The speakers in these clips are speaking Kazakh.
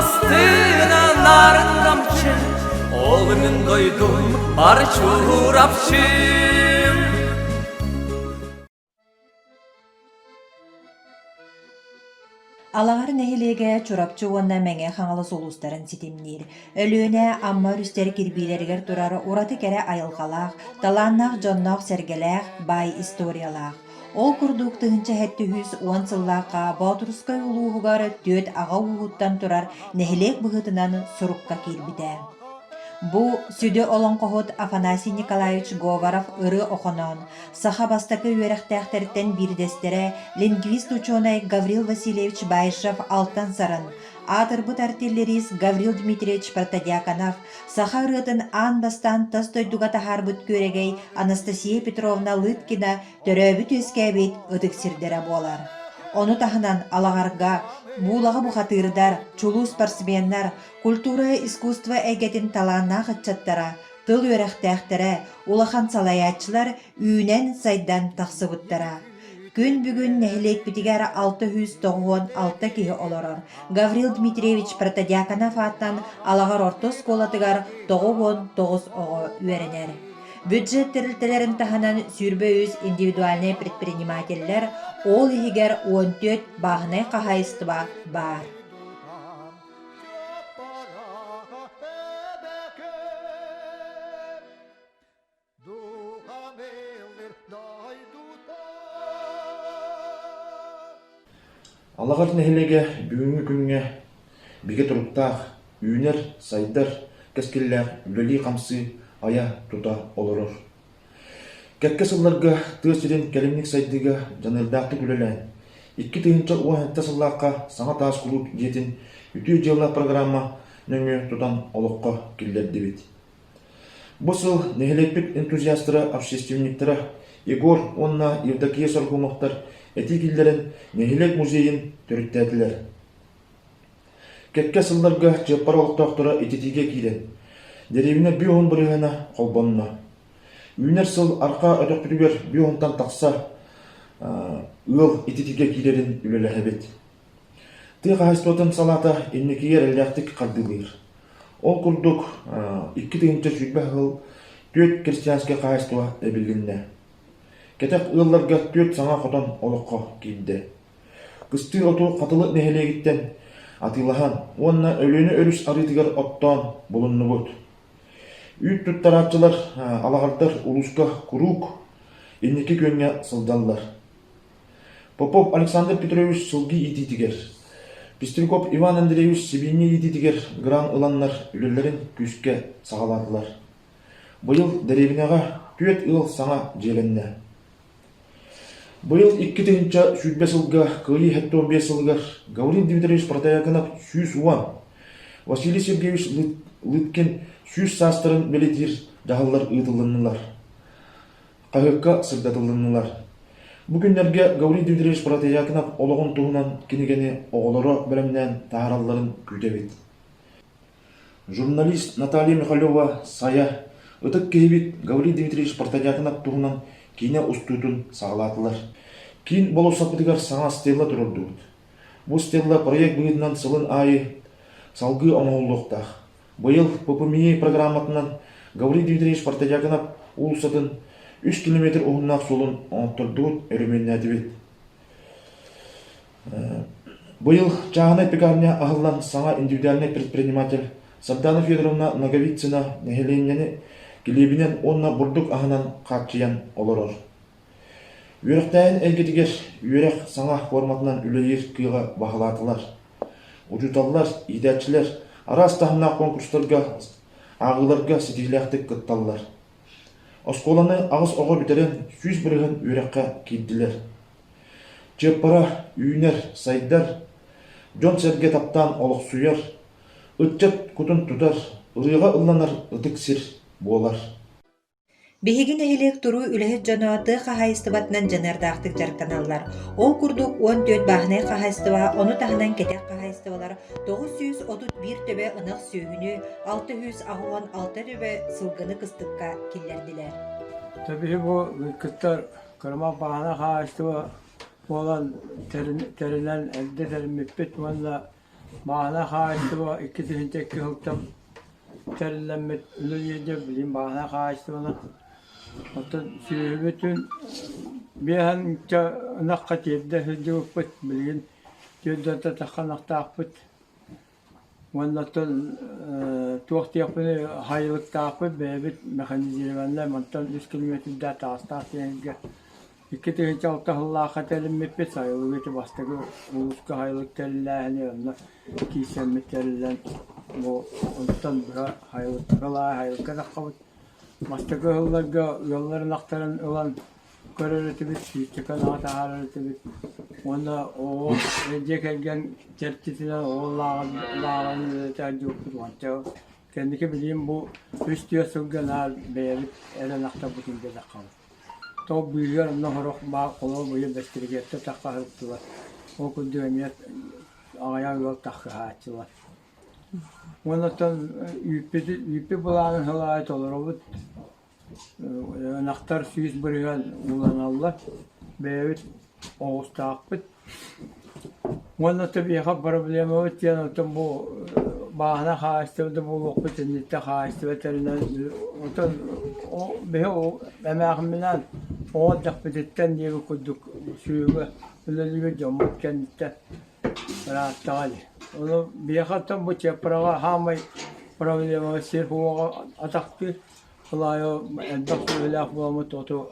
астына нарын камчы, олымын дойдум бар чурапчым. Алағар нәхилеге чурапчы онна мәңе қаңалы солустарын сетемнер. Өліөне амма үрістер кирбилергер турар ураты кәрі айылғалақ, таланнақ жоннақ сәргеләқ, бай историялақ. Ол күрдук тыгынча 710 сыллаққа Батырускай улуғығары төт аға уғыттан турар нәхилек бұғытынан сұрыққа кирбіде. Бу сүдө олон қоғыт Афанасий Николаевич Говоров ыры оқонон, саха бастакы үйерақтақтарыттен бирдестере лингвист ученый Гаврил Васильевич Байшев алтан сарын, атырбыт артиллерист Гаврил Дмитриевич Протодиаконов, саха ырытын ан бастан тас тойдуга тахарбыт көрегей Анастасия Петровна Лыткина төрөбүт өскәбет ыдыксирдере болар. Оны тахынан алағарға, булаға бұқатырдар, чулу спортсменнар, культура искусство әгетін таланна қытчаттара, тыл өрәқтәқтірі, улахан салаятчылар үйінен сайдан тақсыбыттара. Күн бүгін нәхілек бітігер 696 кеге оларар. Гаврил Дмитриевич Протодиаконов аттан алағар орто сколатыгар 99 оғы үйеренер. Бюджет тірілтілерін таханан сүрбе өз индивидуальный предпринимательлер ол егер 14 бағынай қағайыстыба бар. Алағар нәхілеге бүгінгі күнге біге тұруқтақ, үйінер, сайдар, кәскеллер, үлелі қамсы, ая тута олорор. Кәкке сылларга тыысырын кәлемник сайдыга жанырдақты күлелән. 2 тыгынча уахетта сыллаққа саңа таас клуб жетін үтүү жылла программа нөңі тутан олыққа келдерді бет. Бұсыл нәхілекпік энтузиастыра, общественниктара Егор, онна Евдокия Саргумақтар әти келдерін нәхілек музейін түріттәділер. Кәкке сылларга жаппар олықтақтыра ететеге кейден. Деревіне бүйон бұрығына қолбанына. Үйінер сыл арқа өтік бүтігер бүйонтан тақса ұл ететеге кейлерін үлелі әбет. Тыға хайспотын салата еннекегер әліқтік қардылыр. Ол күрдік 2 тыгынча жүгбә ғыл 4 крестьянске қайыстуа әбілгінне. Кетек ұлларға 4 саңа қотан олыққа кейді. Күсті оту қатылы нәхелегіттен атылахан, онна өліні өріс арытығар оттан бұлынны бұд. Үйт тұттаратчылар, алағардар улуска курук, еннеке көнге сылдалар. Попов Александр Петрович сылги ететігер. Пестриков Иван Андреевич Себене ететігер гран ұланлар үлелерін күске сағаладылар. Бұйыл дәревінеға 4 ыл саңа желенне. Бұйыл 2 тыгынча 105 сылға, кылы 75 сылғар, Гаврил Дмитриевич Протодиаконов 100 уан, Василий Сергеевич Лыткин 100 састырын белетир жағалар ұйтылынылар. Қағыққа сырдатылынылар. Бүгіндерге Гаврил Дмитриевич Протодиаконов олығын туғынан кенегені оғылары білімнен тағараларын күйтебет. Журналист Наталья Михайлова сая ұтық кейбет Гаврил Дмитриевич Протодиаконов туғынан кейіне ұстуытын сағалатылар. Кейін болу сапытығар саңа стелла тұрырдуыд. Бұл стелла проект бұғыдынан сылын айы салғы оңғылықтақ. Бұйыл ППМИ программатынан Гаврил Дмитриевич Протодиаконов улысатын 3 километр оғыннақ солын оңтырдуыд өріменне әдібет. Бұйыл Чағанай пекарня ағылдан саңа индивидуальный предприниматель Сабдана Федоровна Наговицина нәхеленнені келебінен онна бұрдық ағынан қатчиян олырыр. Үйректайын әлгетігер үйрек саңа форматынан үлейір күйға бағылатылар. Ұжуталылар, идәтчілер, арастағына конкурстарға, ағыларға сетихләқтік күтталылар. Осколаны ағыз оғы бітерен 100 бірігін үйрекқа кейділер. Чеппара, үйінер, сайдар, жон сәрге таптан олық сүйер, үтчет күтін тұтар, ұрыға ұлланар ұтықсір болар. Бехигин эхилек туру үлэхет жануаты қағайыстыбатынан жанардақтық жарканалар. Ол күрдік 14 бағынай қағайыстыба, оны тағынан кетек қағайыстыбалар 931 төбе ынық сүйіні 616 төбе сылғыны қыстыққа келерділер. Tabii bu kıtlar kırma bağına karıştı olan terilen elde terim mübbet valla Bağına kaçtı bu ikisinin tek hıltam terlenmet ülüyece bileyim bağına kaçtı ona. Hatta şu bütün bir an nakkat yedde hızlı upput bileyim. Cüzdata takkanakta Ondan tuğuk yapını hayırlık tapıp bebet mekanizmanlar mantan 100 kilometrede taastar yenge. İki tane çalta hılla katelim mepet sayılı geçi bastığı uluska hayırlık teller hani onlar kişi meteller bu ondan bura hayırlık hılla hayırlık kadar kabul bastığı hılla yolların aktaran olan körürütü bit, çıkan hata hararıtı bit. Onda o recek elgen çerçesine o lağını tercih okudu. Kendiki bileyim bu üst diyor sürgener beğenip elen akta bütün de kalır. Top büyüyor ondan sonra bağ kolu boyu bestirgette takka hırtılar. O kudüğümiyet ayağı yol takka haçılar. Ondan yüpü bulanın hılayet olur. O naktar süyüz bırıgan ulanarlar. Beğenip Oğuz takip. Ondan tabii ya problemi var yani bu bahane hastalığı bu vakit nette hastalığı veteriner o be o emeğimden o dakikaten diye kuduk şuyu öyle bir cumhur kendite rahatladı. Onu bir hatta bu çeprağa hamay problemi var sırf o ataktı. Kulayo endok öyle yapmamı toto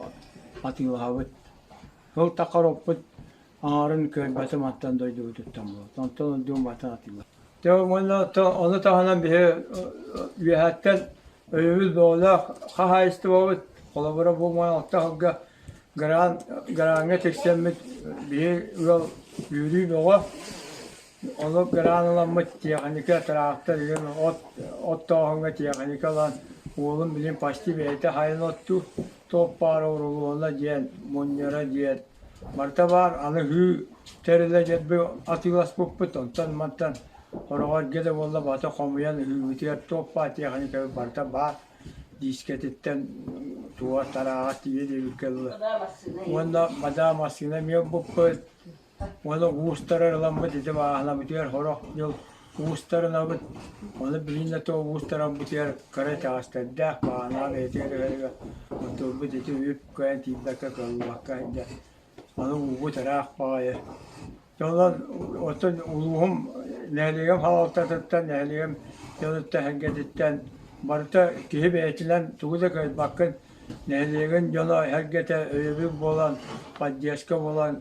atıyor hava. Yol takarıp ağrın köy mattan doydu tuttam bu. Tonton dum mattan atıyor. Te onu tahanan bir hatta öyle böyle ha istiyor. Kolabora bu manakta haga garanga teksemmet bir yol yürüyüp o onu garanlamak yani ki tarafta ot tohumga yani kalan oğlum bilim pasti beyte haylattu top par oruluğuna diyen munyara diyen Marta var anı hü terle cebbe atılas pupputon tan mantan oralar gede valla bata komuyan hü bitiyor top pati yani ki Marta var disketten tuva tarahat diye de ülkeli. Onda madamasına mi pupput Onda uğustarar dedi bahla bitiyor horok yıl uğustarın abit onu bilinle to uğustaran bitiyor kare taşta dah bahana bitiyor öyle to bitiyor üp koyan tibdaka kalmakka ince onu uğu tarak bağaya yoldan otur uluğum nehliyem halattattan nehliyem yolutta hengedetten barıta kihip etilen tuğda koyut bakın Nehliğin yola herkete öyle olan, padyaşka olan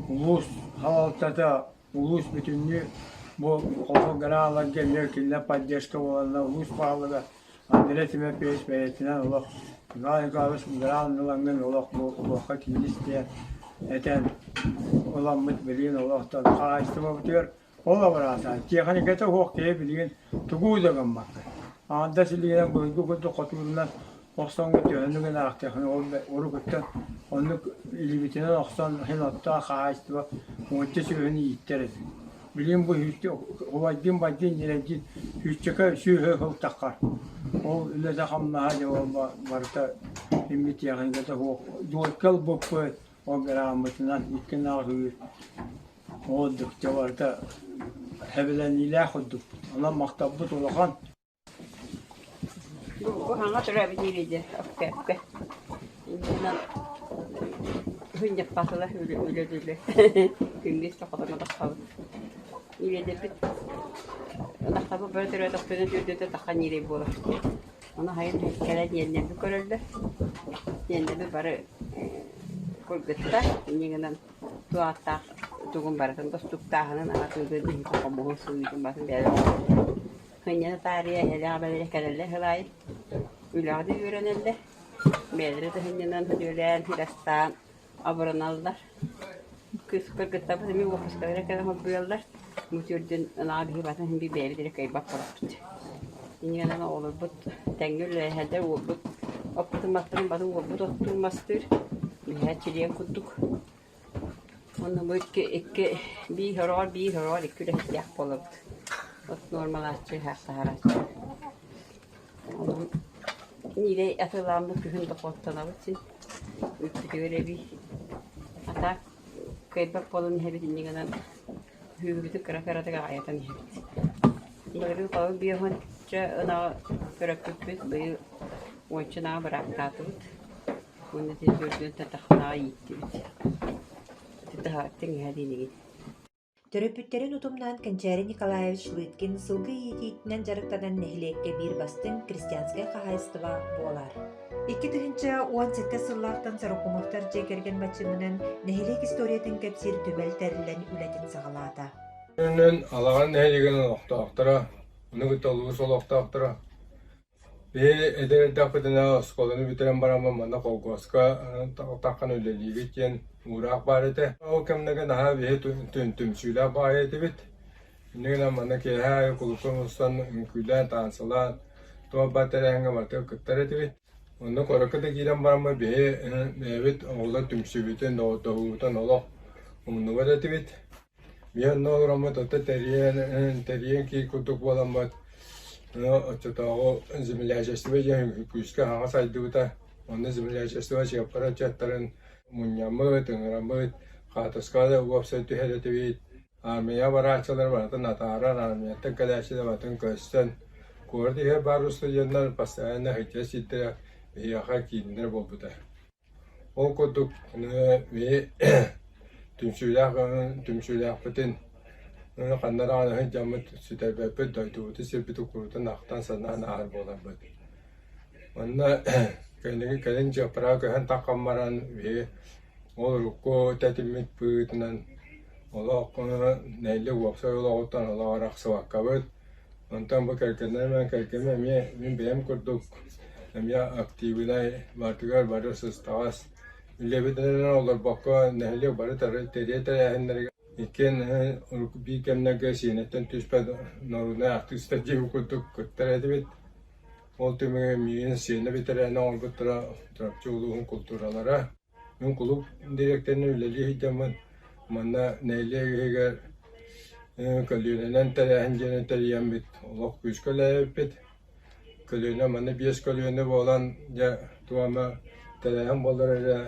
ulus havaltada, ulus bütünlüğü bu fotoğraflar geliyor ki ne padyaşka olanlar ulus pahalıda adresime peş beyetinden olak gayet kalmış granlıların olak bu vakit ilişkiye eten olan mütbeliğin olaktan kaçtırma bitiyor. Ola var aslında. Teknikete hok diye bildiğin tuğu da gammak. Anda sildiğinden bu kutuğundan Oxsan götüyor, önüne nakti, oru götür, onu ilibitine oxsan hen hatta kaçtı var, monte sürünü yitteriz. Bileyim bu hücce, ovadın badın direnci hücceka şu hıl takar. O öyle de hamla hadi o varta limit yakın kadar o doğal bu o gramatinden ikin ağır. O dükçe varta hebelen ilah olduk. Ona maktabut olakan. Bu hangi türe bir diyeceğiz? Okey. İnsan hınca pasla öyle değil. Gündüz takadına da kalır. İle de bir. Naktabı böyle türe doktorun dürdüğü takan yeri bulur. Ona hayır kere yerine bir körüldü. Yerine bir barı kurgutta. İnceğinden tuatta tuğun barısın dostuk tahanın anatıldığı değil. Kamuğun suyun basın bir Hınyana tarihe hele haberleri kerelle hılayı. Ülağdı öğrenildi. Belirli de hınyanan hıdölen hirastan abranallar. Kız kırgıtta bu demi vakıs kadar kadar hıbıyorlar. Mütürdün anağıdı batın bir belirli kaybak bıraktı. Hınyanan olur bu tengürle heder bu optun batın batın bu tutulmazdır. Bir çiliyen kuttuk. Onun bu iki bir hırol iki de ihtiyaç olurdu. Normal açı hasta haraçı. Onun nile atılandı kühün dokottan için üstü göre bir atak kaybak polun hep dinlenen hübütü kara kara da gayet Bari kau biarpun cak nak kerakut bari wancana berakatut. Kuna tidur tetap naik tidur. Tetap tinggal di ni. Төрөпүттерин утумнан Кончари Николаевич Лыткин сылгы иетиитинен жарыктадан нехилекке бир бастын крестьянское хозяйство болар. 2017 сыллаактан Сарыкумовтар жекерген бачымынан нехилек историятын кепсир түбел терилен үлетин сагалаата. Нен алаган нехилеген оқтақтыра, уны толугу сол оқтақтыра. Бе эдердапытына сколаны битерен барама мана колгоска таққан өлелиге кен урақ бар ете. Ол кемнеген аха бе түмсүйлі бар ете бит. Неген мана кеха кулукумустан үмкүлен тансылан туа батеренге баты кыттар ете бит. Оны коракыда кирен барама бе бит оғла түмсүбітен доғутан олақ умны бар ете бит. Мен нограмы тота терien ки кутук боламат. Отчетого земляжества я куска ага сайдута. Он земляжества я парачаттарын муньямы тыңрамы хатаскада уапсайту хелетевит. Армия барачалар барата натара армия текалашда батын көстен. Корди хе барусты яннар постоянно хитеситте яха киндер болбута. Ол кутук ве түмсүләк бітін. Қандарағаны жамыт сүтәбәпі дойдуыты сербіті құрудың ақтан санан ағыр болан бұд. Онына кәлін жапыра көйін таққан маран ве ол рұққо тәтімет бұйтынан ола оққыны нәйлі уапсай ола оттан ола арақсы ваққа бұд. Онтан бұл кәркенер мен кәркеме мен бәйім күрдік. Әмия активінай бартығар бары сұстағас. Үлебетінен олар баққа нәхілі бары тәрі әхіндерге екен бей кәмнәге сенеттен түспәді нұрына ақтыста жеу күттік күттір әді бет. Ол төмеге мейін сені бетер әні олғыттыра тұрапчы олығын культуралара. Мен құлып директеріне үлелі хейдемін. Манда нәйлі егер көлінен тәрі әхіндені тәріен бет. Олық күш көлі бет. Көліне манда 5 көліне болан туама тәріен болар әрі.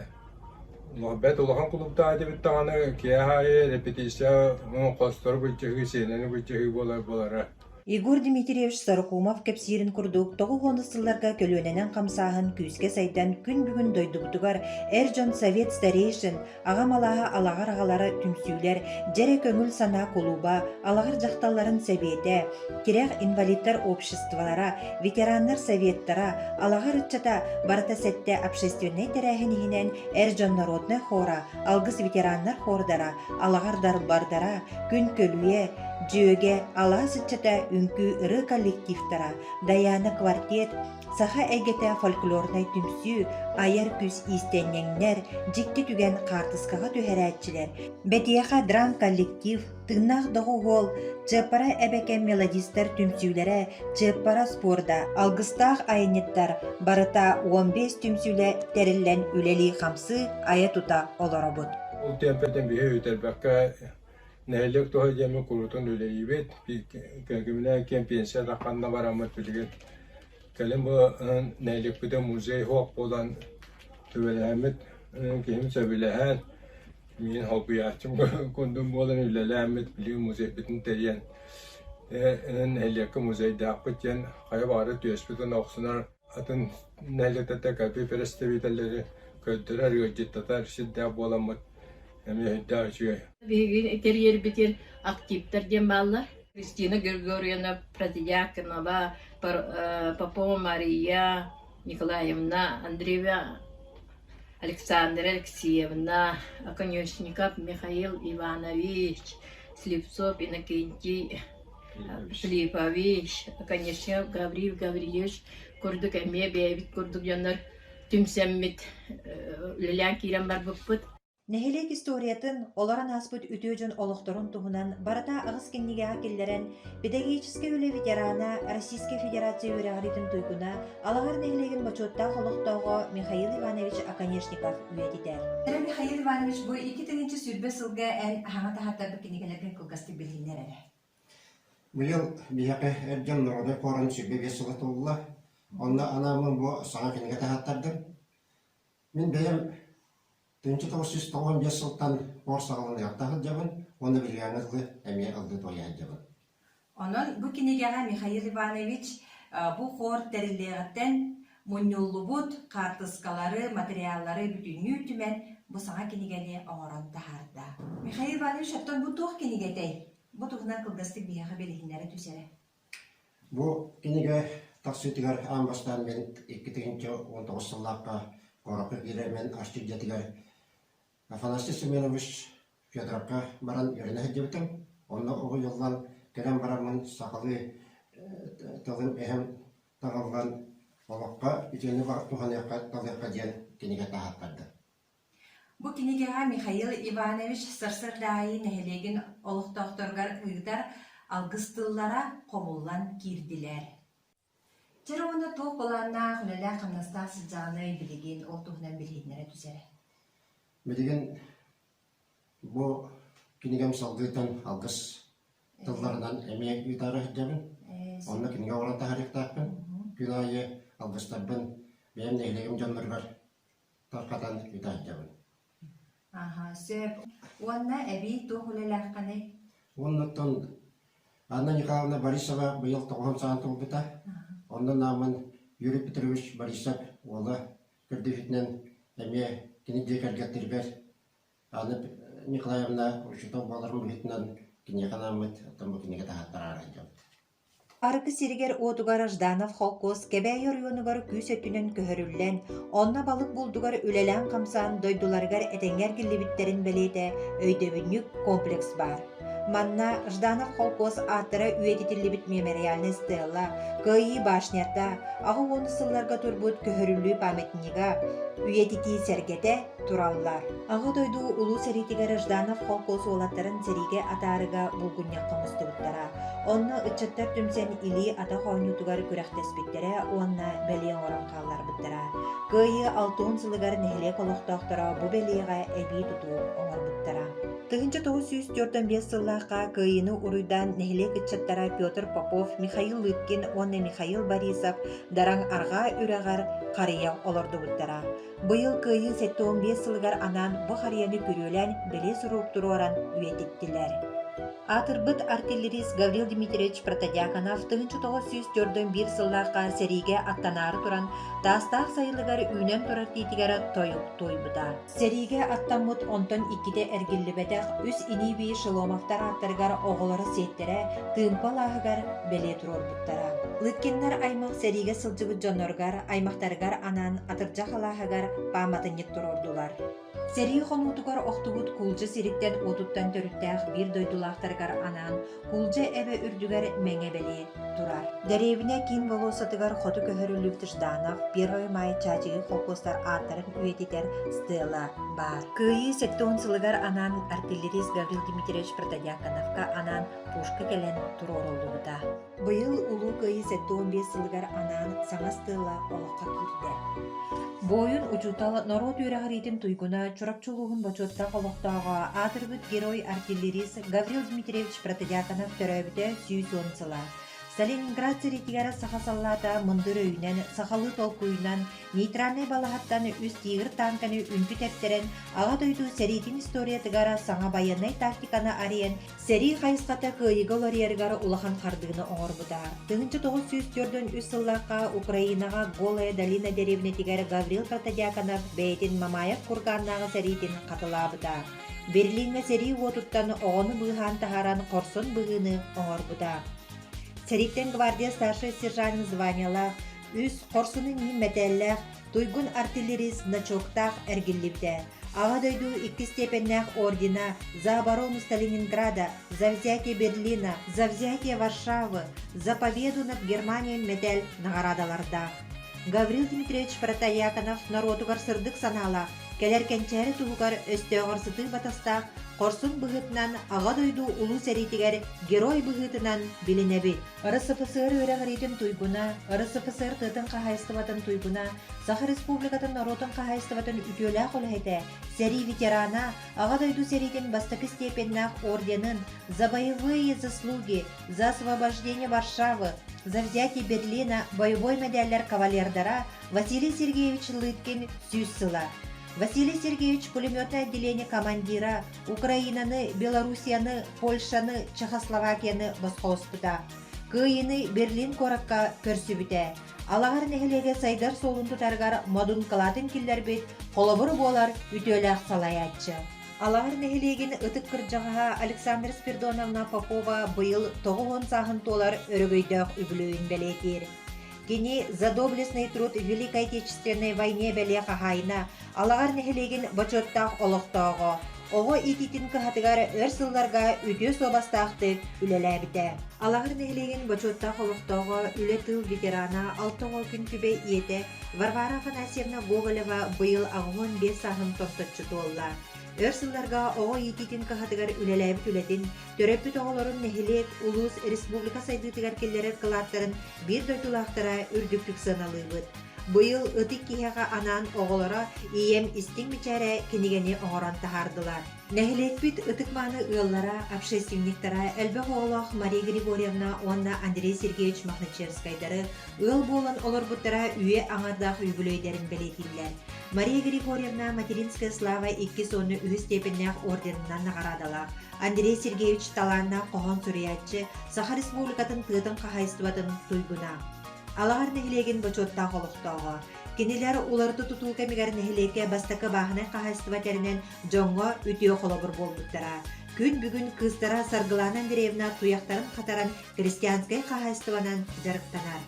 Мұхбет олған құлыпта әдебет тағаны кияхайы репетиция қостыр бүйтчігі сенені бүйтчігі болары. Игорь Дмитриевич Сарыкумов кепсирин курдук тогу хонысылларга көлөненен камсаһын күүске сайдан күн бүгүн дойдубутугар Эржон Совет старейшин агамалаха алагар агалары түмсүүлер жере көңүл сана кулуба алагар жакталларын себете кирек инвалидтар обществолара ветерандар советтара алагар ытчата барата сетте общественный терехининен Эржон народный хора алгыс ветерандар хордара алагардар бардара күн көлүе жөөге алаасычата үнкү ыры коллективтара, даяны квартет, саха эгете фольклорнай түмсүү, аяр күз истеннеңнер, жикти түген картыскага түһәрәтчилер, бетияха драм коллектив, тыгнах догугол, чепара эбеке мелодистер түмсүүләре, чепара спорда, алгыстах айнеттар, барыта 15 түмсүүле териллен үлели хамсы ая тута олоробут. Ол темпетен бие өтелбәккә нәйлек тоғы жемі құрутын үлейі бет, кәгіміне кен пенсия таққанына барамат білген. Кәлім бұл нәйлек бүді музей хоқ болан төбеләмет, кейім сөбіләән, мен хоббиятчым көндім болан үлеләмет білген музей бітін тәрен. Нәйлекі музейді ақпыт ен, қайы бары түйес бүтін оқсынар, атын нәйлектәті кәпі пересті бетелері көттірер, өджеттатар, шиддәк боламат. Бегин терьер битер активтер демаллар. Кристина Григорьевна Протидякинова, Попова Мария Николаевна, Андреева Александра Алексеевна, Конечников Михаил Иванович, Слепцов Иннокентий Филиппович, конечно, Гавриев Гавриевич, Курдук Эме, Бевит Курдук Янар, Тюмсеммит, Лилян Кирам Барбупут. Нехилек историятын оларан аспыт үтөөжөн олохторун туһунан барата агыс кенниге акиллерен педагогический үле ветерана Российской Федерации үрәгәритин туйгуна алагар нехилеген бачотта холохтого Михаил Иванович Оконечников үетитер. Михаил Иванович бу 2-нче сүрбе сылга эн хаңа тахата бикинегелерге кылгасты билинер әле. Быйыл бияқы әрден нұрады қорын сүрбе бесілі тұлла. Онда анамын бұ саңа кенеге тахаттардым. Мен бәйім 1995 жылдан борсағылын яқтағы жабын, оны білген ылғы әме ылды тоян жабын. Онон бу кинигага Михаил Иванович бу хор терилегеттен муннюллубут картыскалары, материаллары бүтүннүү түмен бу саңа кинигени оңорон тахарда. Михаил Иванович оттон бу туох кинигетей. Бу тугунан кылдастык бияга белихиннери түсере. Бу киниге таксытыгар амбастан мен 2019 сыллакка коракы киремен аштыгдетигер Афанасий Семенович Федоровка баран үйрене хеджебитим. Онна оғы йоллан керен барамын сақалы тылым эхем тағалған олыққа итені туханыққа талыққа ден кенеге тағаттарды. Бу кинигага Михаил Иванович сырсырдайы нехелеген олықтоқторгар ыйдар алгыстыллара комуллан кирдилер. Жаруына тоқ боланна хүнелі қымнаста сылжағыны білеген ол тұхынан білгенлері түсері. Медеген бу кинегем салгытан алгыс тылларынан эме үйтары хеджебин. Онна кинеге оран тахарықтақпын. Күнайы алгыстарбын бәйім нехелегем жанларғар тарқатан үйтар хеджебин. Аха, сөп. Уанна әбей тоқылелер қаны? Оннаттан Анна Николаевна Борисова быйыл 90 саан тулбыта. Ондан намын Юрий Петрович Борисов ола кірдефитнен әме кенеде кәргеттірбер. Аны Николаевна Ушитов баларым білетінен кенеге намыт, оттан бұл кенеге тағаттар арайдым. Аркы сиригер отугар Жданов холкос кебәй районугар күс өтүнен көһөрүллән, онна балык булдугар үлелән камсан дойдуларгар этенгер гиллибиттерин белете өйдөбүннүк комплекс бар. Манна Жданов холкос аттара үетитиллибит мемориальный стелла, кыйы башнята, ағы оны сылларга турбут көһөрүллүү памятнига, үетити сергете тураллар. Ағы дойду улу серитигер Жданов холкос олаттарын сериге атарыга булгуньякка мустубуттара. Онна ычыттар түмсен или ата хойнутугар күрәхтеспиттере, онна белең оран қаллар буттара. Кыйы 6 сылыгар нехле колоқтоқтара бу белеға эби туту оңар буттара. Тыгынча 945 сыллаққа кыйыны уруйдан нехле кычыттара Петр Попов, Михаил Лыткин, онна Михаил Борисов дараң арга үрәгар қария олорду буттара. Быйыл кыйы 715 сылыгар анан бу харияны күрөлән беле суруктуру оран үетиттилер. Атырбыт артиллерист Гаврил Дмитриевич Протодиаконов 1941 сыллаққа сериге аттанары туран тастақ сайылыгар үнен турар титигара тойбыта. Сериге аттамут онтон 2-те эргиллибетек үс инибии Шеломовтар аттаргар оғылары сеттере тымпалағыгар беле турор буттара. Лыткиннар аймақ сериге сылжыбыт жоноргар аймақтаргар анан атыржа халағыгар паматынник турордулар. Сери хонутугар охтугут кулжа сириктен отуттан төрүттәх бир дойдулақтаргар анан кулжа эбе үрдүгар меңе беле турар. Деревине кин волосатыгар хоту көһөрүлүп Жданов, 1 май чачыгы холкостар аттарын үетитер стела бар. Кыйы 7 сылыгар анан артиллерист Гаврил Дмитриевич Протодиаконовка анан пушка келен турорулууда. Быйыл улуу кыйы 7-15 сылыгар анан саңа стела олоққа кирде. Бойын учутал народ үйрәғаритин туйгуна чурапчулуғын бачотта қолықтаға атырбыт герой артиллерист Гаврил Дмитриевич Протодиаконов төрөбіте сүйсуын сыла. Сталинград сиритигара сахасаллата мындыр өйнен, сахалы толкуйнан, нейтральный балахаттаны үз тигір танканы үнпі тептерен, аға дойду серитин историятыгара саңа баянай тактиканы ариян, сери хайысқата кыйығы лориергары улахан қардығыны оңыр бұда. 1904 сыллаққа Украинаға Голая долина деревнетигары Гаврил Протодиаконов бәйтін Мамаев курганнағы серитин қатыла бұда. Берлинге сери отуттан оғыны бұған тахаран қорсын бұғыны оңыр бұда. Сериттен гвардия старший сержант званиялах, үз қорсыны ним мәтәлләх, туйгун артиллерист начоктах әргіліпті. Аға дойду 2 степеннах ордена за оборону Сталининграда, за взятие Берлина, за взятие Варшавы, за победу над Германией мәтәл нағарадалардах. Гаврил Дмитриевич Протодиаконов народугар сырдык санала, келер кенчәрі туғығар өстеғар сыты батастақ, Корсун бұғытынан аға дойду улу сәритігер герой бұғытынан білінебі. РСФСР өрәғаретін туйгуна, РСФСР тытын қағайыстыватын туйгуна, Саха Республикатын народын қағайыстыватын үтелі қолайты, сәри ветерана, аға дойду сәритін бастықы степеннақ орденын за боевые заслуги, за освобождение Варшавы, за взятие Берлина боевой медаллер кавалердара Василий Сергеевич Лыткин сүйс сыла. Василий Сергеевич пулеметное отделение командира Украинаны, Белоруссияны, Польшаны, Чехословакияны басқауыспыта. Кыйыны Берлин коракка көрсүбүтэ. Алағар нехелеге сайдар солун тутаргар модун кылатын киллер бит, холобур болар үтөләк салаятчы. Алағар нехелеген ытык кыржаға Александра Спиридоновна Попова быйыл 9 сағын толар өрөгөйдөк үбілөйін белетер. Кені за доблестный труд в Великой Отечественной войне беле хахайна алағар нехелеген бачоттақ олықтағы. Оғы ититин кахатыгар өр сылларга үтө собастақты үлеләбіті. Алағыр нехелеген бачоттақ олықтағы үле тыл ветерана 6 күн күбе иеті Варвара Афанасьевна Гоголева быйыл ағуын 5 сағын тостатчы толла. Өр сылларга оғы ититин кахатыгар үлеләбіт үлетін төрөппіт оғыларын нехелек улус республика сайдытыгар келлері кылаттарын бір дойтулақтара үрдіктік саналыбыт. Быйыл ытык киһэҕэ анаан оҕолора ием истиң бичээрэ кинигени оҥорон таһаардылар. Нэһилекпит ытык мааны ыаллара, общественниктара элбэх оҕолох Мария Григорьевна уонна Андрей Сергеевич Махначевскайдары ыал буолан олорбуттара үе аңардах үйбүлөйдерин белетиллер. Мария Григорьевна материнская слава 2 сонны үһү степеннях орденынан нагарадалар. Андрей Сергеевич талаанна коһон суруяччы Саха Республикатын тыытын кахайыстыбатын туйгуна. Алағар нехилеген бачоттақ олықтауға. Кенелер оларды тұтул кәмігер нехилеке бастақы бағына қағайстыва тәрінен жоңға үтіе қолабыр болбуттара. Күн бүгін кыстара Саргылан Андреевна туяқтарын қатаран крестьянскай қағайстыванан жарықтанар.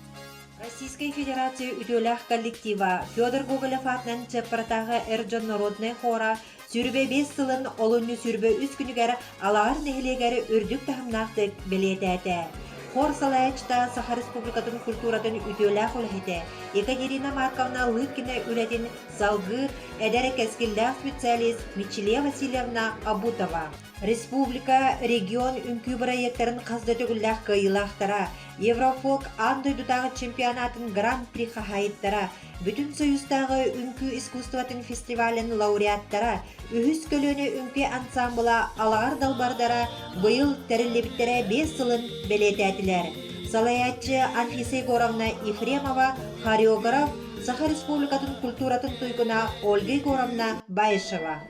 Российской Федерации үтөләх коллектива Федор Гоголев атынан чеппаратағы Эрджон Народный хора сүрбе 5 сылын олынны сүрбе 3 күнігер алағар нехилегері үрдік тахымнақтық белетәті. Хор салаячта Саха Республикатын культуратын үтөләх үлхете. Екатерина Марковна Лыткина үлетін салгыр әдәрі кәскілдәк специалист Мичелия Васильевна Абутова. Республика, регион үнкі проекттарын қазды түгілләк кайылақтара, Еврофолк андойдутағы чемпионатын гран-при хахайыттара, бүтін союзтағы үнкі искусстватын фестивалін лауреаттара, үхіс көлөні үнкі ансамбыла алағар далбардара бұйыл тәрілебіттері 5 сылын белетәділер. Салаятчы Анфиса Егоровна Ефремова, хореограф, Саха Республикатын культуратын туйгуна Ольга Егоровна Байшева.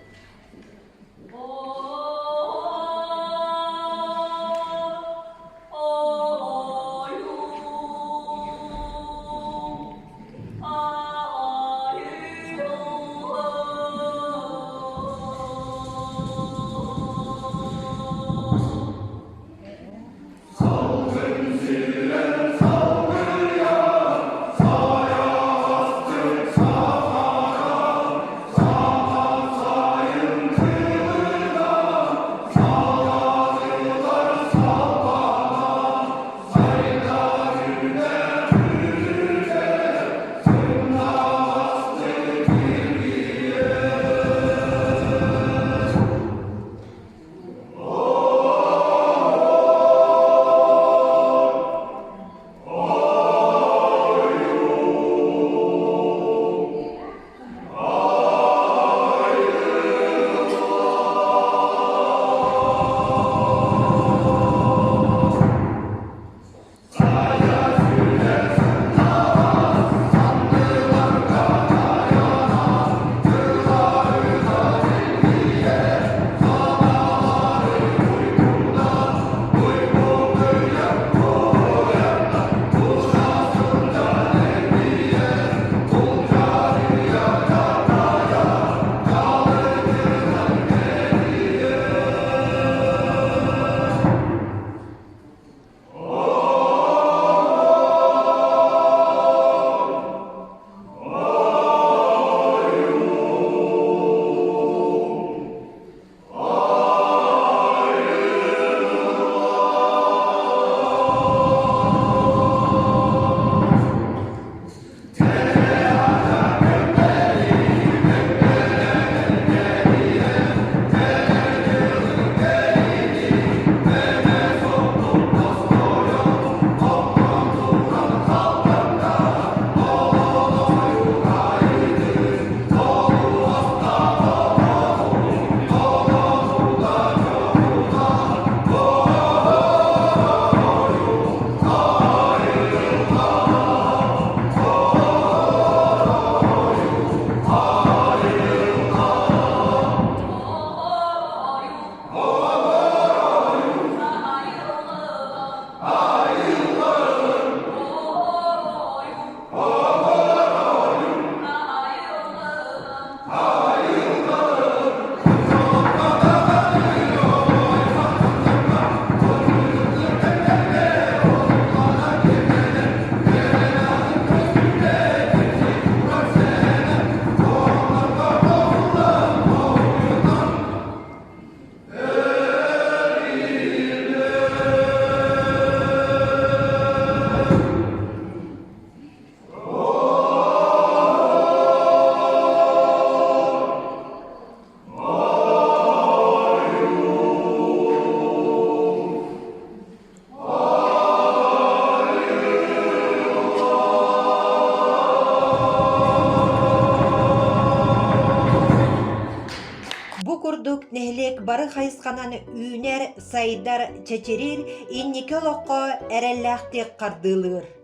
бары хайысқанан үйнер сайдар чечерир, иннике олоққа әрәлләхтек қардылыр.